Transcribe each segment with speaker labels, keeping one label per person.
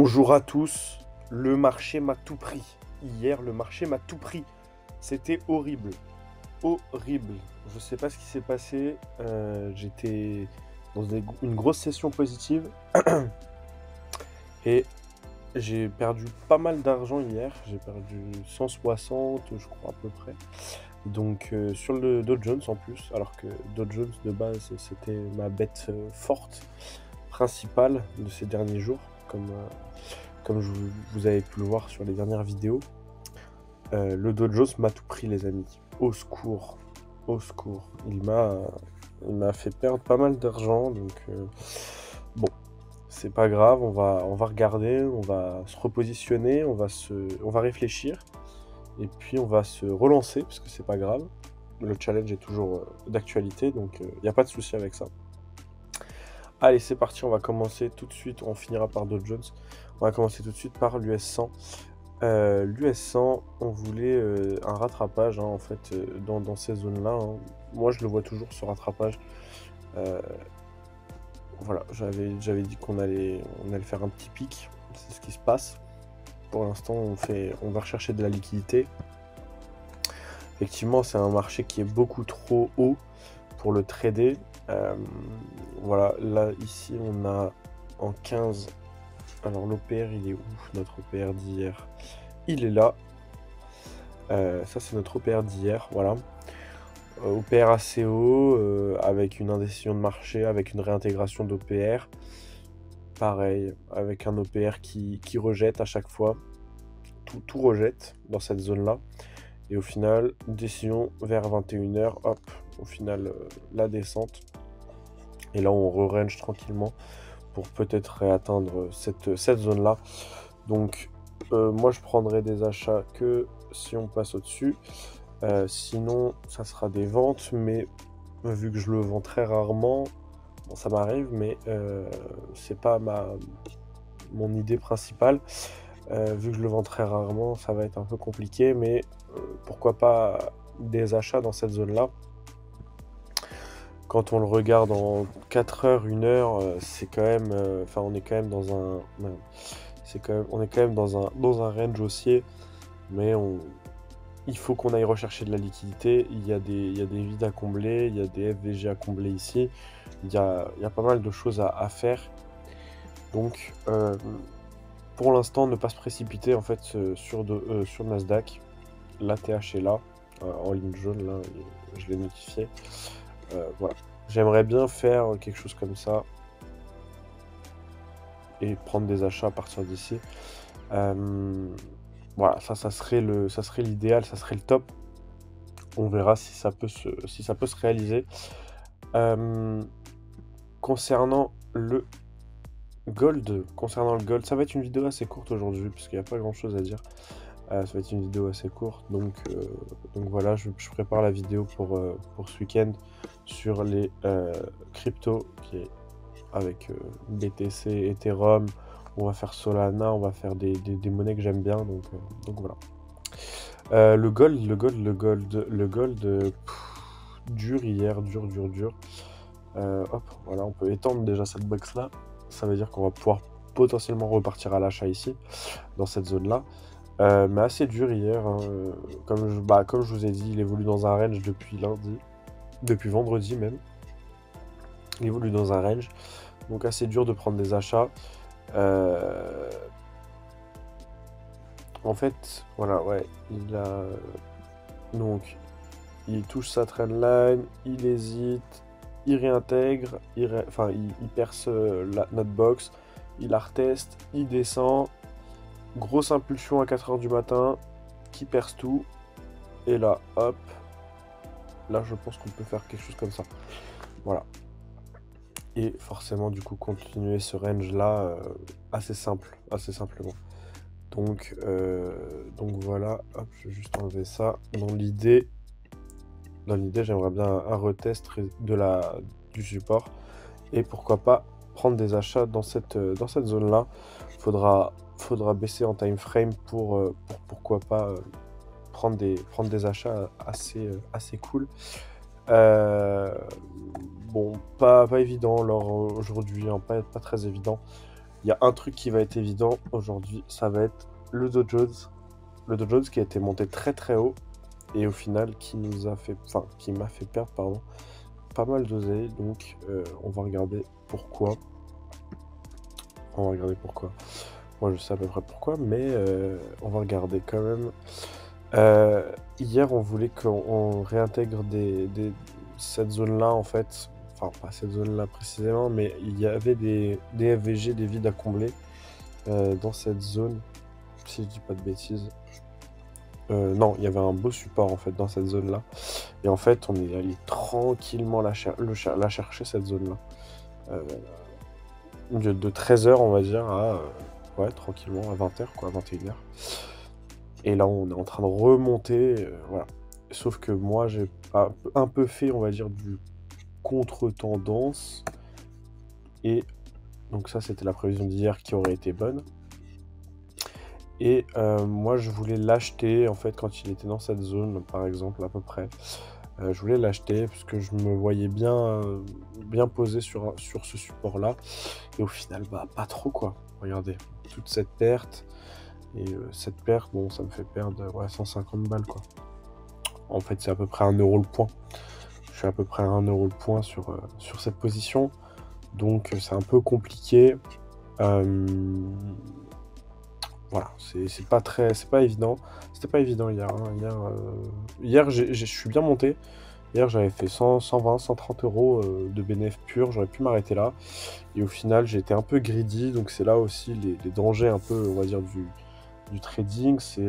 Speaker 1: Bonjour à tous, le marché m'a tout pris. Hier, le marché m'a tout pris. C'était horrible, horrible. Je sais pas ce qui s'est passé. J'étais dans une grosse session positive et j'ai perdu pas mal d'argent hier. J'ai perdu 160, je crois à peu près. Donc sur le Dow Jones en plus, alors que Dow Jones de base c'était ma bête forte principale de ces derniers jours, comme vous avez pu le voir sur les dernières vidéos. Le Dow Jones m'a tout pris, les amis. Au secours, au secours. Il m'a fait perdre pas mal d'argent, donc bon, c'est pas grave. On va regarder, on va se repositionner, on va réfléchir, et puis on va se relancer parce que c'est pas grave. Le challenge est toujours d'actualité, donc il n'y a pas de souci avec ça. Allez, c'est parti, on va commencer tout de suite. On finira par Dow Jones. On va commencer tout de suite par l'US 100. L'US 100, on voulait un rattrapage, hein, en fait, dans ces zones-là, hein. Moi, je le vois toujours, ce rattrapage. Euh, voilà, j'avais dit qu'on allait faire un petit pic. C'est ce qui se passe. Pour l'instant, on va rechercher de la liquidité. Effectivement, c'est un marché qui est beaucoup trop haut pour le trader. Voilà, là, ici, on a en 15. Alors, l'OPR, il est où, notre OPR d'hier? Il est là. Ça, c'est notre OPR d'hier, voilà. OPR assez haut, avec une indécision de marché, avec une réintégration d'OPR. Pareil, avec un OPR qui rejette à chaque fois. Tout rejette dans cette zone-là. Et au final, décision vers 21h, hop, au final, la descente. Et là, on re-range tranquillement pour peut-être réatteindre cette zone-là. Donc, moi, je prendrai des achats que si on passe au-dessus. Sinon, ça sera des ventes, mais vu que je le vends très rarement, bon, ça m'arrive, mais c'est pas mon idée principale. Vu que je le vends très rarement, ça va être un peu compliqué, mais pourquoi pas des achats dans cette zone-là. Quand on le regarde en 4 heures, 1 heure, c'est quand même, on est quand même dans un, on est quand même dans un range haussier, mais il faut qu'on aille rechercher de la liquidité. Il y a des vides à combler, il y a des FVG à combler ici. Il y a pas mal de choses à faire. Donc, pour l'instant, ne pas se précipiter en fait sur Nasdaq. L'ATH est là, en ligne jaune, là, je l'ai notifié. Voilà. J'aimerais bien faire quelque chose comme ça et prendre des achats à partir d'ici. Voilà, ça serait l'idéal, ça serait le top. On verra si ça peut se réaliser. Concernant le gold, ça va être une vidéo assez courte aujourd'hui, puisqu'il n'y a pas grand chose à dire. Ça va être une vidéo assez courte, donc voilà, je prépare la vidéo pour ce week-end sur les cryptos, qui est avec BTC, Ethereum. On va faire Solana, on va faire des monnaies que j'aime bien, donc voilà. Le gold, dur hier, dur. Hop, voilà, on peut étendre déjà cette box là. Ça veut dire qu'on va pouvoir potentiellement repartir à l'achat ici, dans cette zone là. Mais assez dur hier, hein. Comme je vous ai dit, il évolue dans un range depuis vendredi même. Il évolue dans un range, donc assez dur de prendre des achats. En fait, voilà, ouais, il touche sa trendline, il hésite, il réintègre, il perce notre box, il la reteste, il descend, grosse impulsion à 4h du matin, qui perce tout, et là, hop, là je pense qu'on peut faire quelque chose comme ça, voilà. Et forcément, du coup, continuer ce range-là assez simplement. Donc voilà, hop, je vais juste enlever ça. Dans l'idée, j'aimerais bien un retest du support. Et pourquoi pas prendre des achats dans cette zone-là. Faudra baisser en time frame pour pourquoi pas prendre des achats assez cool. Bon, pas évident alors aujourd'hui, hein, pas très évident. Il y a un truc qui va être évident aujourd'hui, ça va être le Dow Jones. Le Dow Jones qui a été monté très très haut et au final qui nous a fait, enfin qui m'a fait perdre, pardon, pas mal d'oseille. Donc on va regarder pourquoi. On va regarder pourquoi. Moi je sais à peu près pourquoi, mais on va regarder quand même. Hier on voulait qu'on réintègre cette zone-là en fait. Enfin pas cette zone-là précisément, mais il y avait des FVG, des vides à combler dans cette zone, si je dis pas de bêtises. Non, il y avait un beau support en fait dans cette zone-là. Et en fait, on est allé tranquillement la chercher cette zone-là. De 13h, on va dire, à ouais, tranquillement, à 20h, quoi, à 21h. Et là, on est en train de remonter, voilà. Sauf que moi, j'ai un peu fait, on va dire, du contre-tendance. Et donc ça, c'était la prévision d'hier qui aurait été bonne. Et moi, je voulais l'acheter, en fait, quand il était dans cette zone, par exemple, à peu près. Je voulais l'acheter parce que je me voyais bien, bien posé sur ce support-là. Et au final, bah, pas trop, quoi. Regardez, toute cette perte. Et cette perte, bon, ça me fait perdre ouais, 150 balles, quoi. En fait, c'est à peu près 1 euro le point. Je suis à peu près à 1 euro le point sur cette position. Donc, c'est un peu compliqué. Voilà, c'est pas évident. C'était pas évident hier. Hein. Hier, je suis bien monté. Hier, j'avais fait 100, 120, 130 euros de bénéfice pur. J'aurais pu m'arrêter là. Et au final, j'ai été un peu greedy. Donc, c'est là aussi les dangers un peu, on va dire, du trading. C'est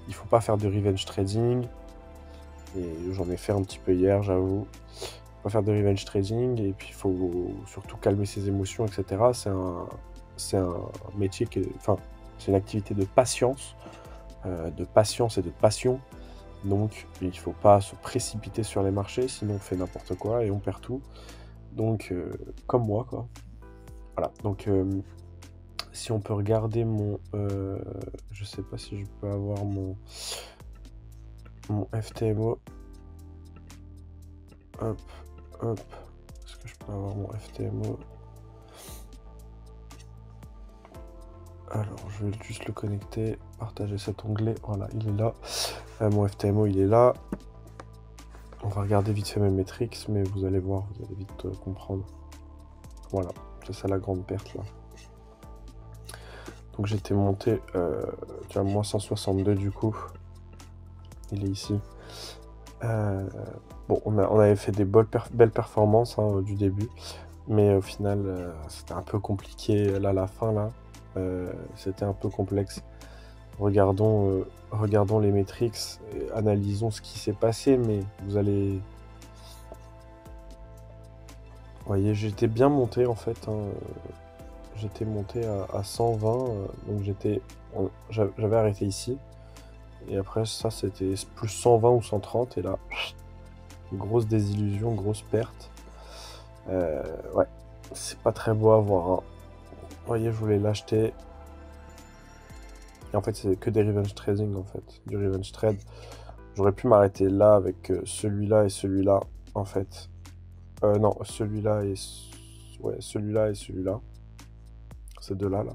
Speaker 1: il faut pas faire de revenge trading. Et j'en ai fait un petit peu hier, j'avoue. Pas faire de revenge trading. Et puis, il faut surtout calmer ses émotions, etc. C'est un métier enfin, c'est une activité de patience et de passion. Donc, il faut pas se précipiter sur les marchés, sinon on fait n'importe quoi et on perd tout. Donc, comme moi, quoi. Voilà. Donc, si on peut regarder mon, je sais pas si je peux avoir mon FTMO. Hop, hop. Est-ce que je peux avoir mon FTMO? Alors, je vais juste le connecter, partager cet onglet. Voilà, il est là. Mon FTMO, il est là. On va regarder vite fait mes métriques, mais vous allez voir, vous allez vite comprendre. Voilà, c'est ça la grande perte là. Donc j'étais monté, tu vois, moins 162 du coup. Il est ici. Bon, on avait fait des belles performances hein, du début, mais au final, c'était un peu compliqué là, la fin là. C'était un peu complexe. Regardons les métriques, analysons ce qui s'est passé, mais vous allez... Vous voyez, j'étais bien monté en fait. Hein. J'étais monté à 120, donc j'avais arrêté ici. Et après ça, c'était plus 120 ou 130, et là, grosse désillusion, grosse perte. Ouais, c'est pas très beau à voir. Hein. Vous voyez, je voulais l'acheter. Et en fait, c'est que des revenge trading, en fait. Du revenge trade. J'aurais pu m'arrêter là avec celui-là et celui-là, en fait. Non, celui-là et... Ouais, celui-là et celui-là. Ces deux-là, là.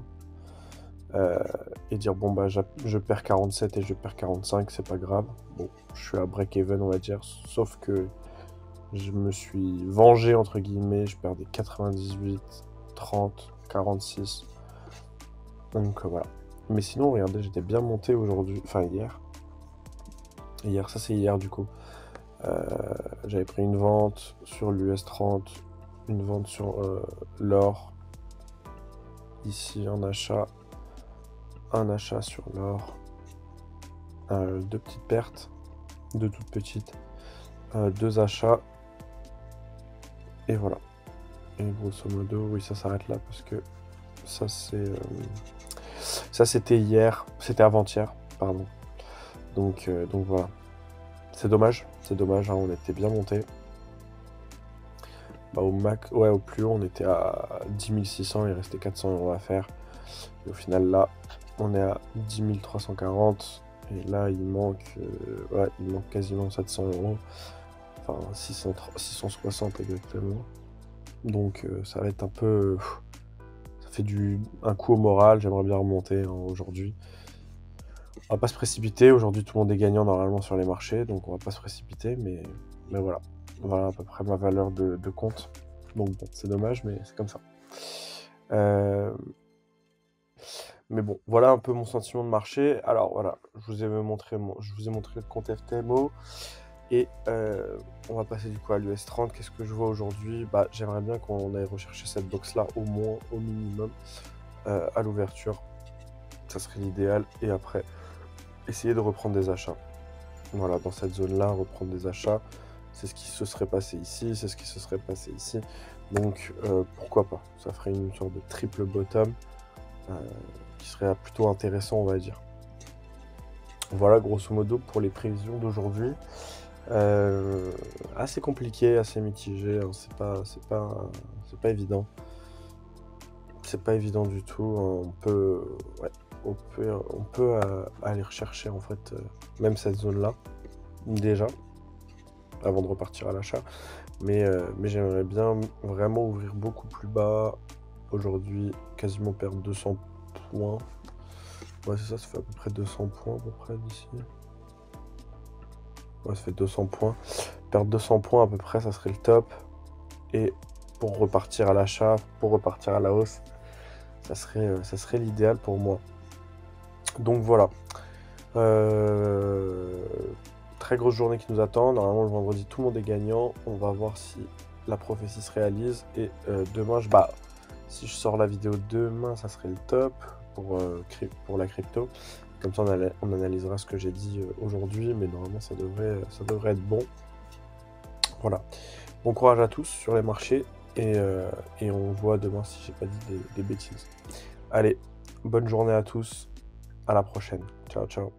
Speaker 1: Et dire, bon, bah, je perds 47 et je perds 45, c'est pas grave. Bon, je suis à break-even, on va dire. Sauf que je me suis vengé, entre guillemets. Je perdais 98, 30, 46. Donc, voilà. Mais sinon, regardez, j'étais bien monté aujourd'hui, enfin hier. Hier, ça c'est hier du coup. J'avais pris une vente sur l'US 30, une vente sur l'or. Ici, un achat sur l'or. Deux petites pertes, deux toutes petites. Deux achats. Et voilà. Et grosso modo, oui, ça s'arrête là parce que ça c'est... Ça c'était hier, c'était avant-hier, pardon. Donc voilà. C'est dommage, hein, on était bien monté. Bah, au plus haut, on était à 10 600, il restait 400 euros à faire. Et au final, là, on est à 10 340. Et là, il manque quasiment 700 euros. Enfin, 660 exactement. Donc, ça va être un peu... fait un coup au moral, j'aimerais bien remonter hein, aujourd'hui. On va pas se précipiter, aujourd'hui tout le monde est gagnant normalement sur les marchés, donc on va pas se précipiter, mais voilà. Voilà à peu près ma valeur de compte. Donc bon, c'est dommage, mais c'est comme ça. Mais bon, voilà un peu mon sentiment de marché. Alors voilà, je vous ai montré le compte FTMO. Et on va passer du coup à l'US 30. Qu'est-ce que je vois aujourd'hui? Bah, j'aimerais bien qu'on aille rechercher cette box-là au moins, au minimum, à l'ouverture. Ça serait l'idéal. Et après, essayer de reprendre des achats. Voilà, dans cette zone-là, reprendre des achats. C'est ce qui se serait passé ici, c'est ce qui se serait passé ici. Donc, pourquoi pas? Ça ferait une sorte de triple bottom qui serait plutôt intéressant, on va dire. Voilà, grosso modo, pour les prévisions d'aujourd'hui. Assez compliqué, assez mitigé, hein, c'est pas évident. C'est pas évident du tout, hein, on peut aller rechercher en fait même cette zone-là, déjà, avant de repartir à l'achat. Mais j'aimerais bien vraiment ouvrir beaucoup plus bas. Aujourd'hui, quasiment perdre 200 points. Ouais, c'est ça, ça fait à peu près 200 points à peu près d'ici. Ouais, ça fait 200 points. Perdre 200 points à peu près, ça serait le top. Et pour repartir à l'achat, pour repartir à la hausse, ça serait l'idéal pour moi. Donc voilà. Très grosse journée qui nous attend. Normalement, le vendredi, tout le monde est gagnant. On va voir si la prophétie se réalise. Et demain, si je sors la vidéo demain, ça serait le top pour la crypto. Comme ça, on analysera ce que j'ai dit aujourd'hui, mais normalement, ça devrait être bon. Voilà. Bon courage à tous sur les marchés et on voit demain si j'ai pas dit des bêtises. Allez, bonne journée à tous. À la prochaine. Ciao, ciao.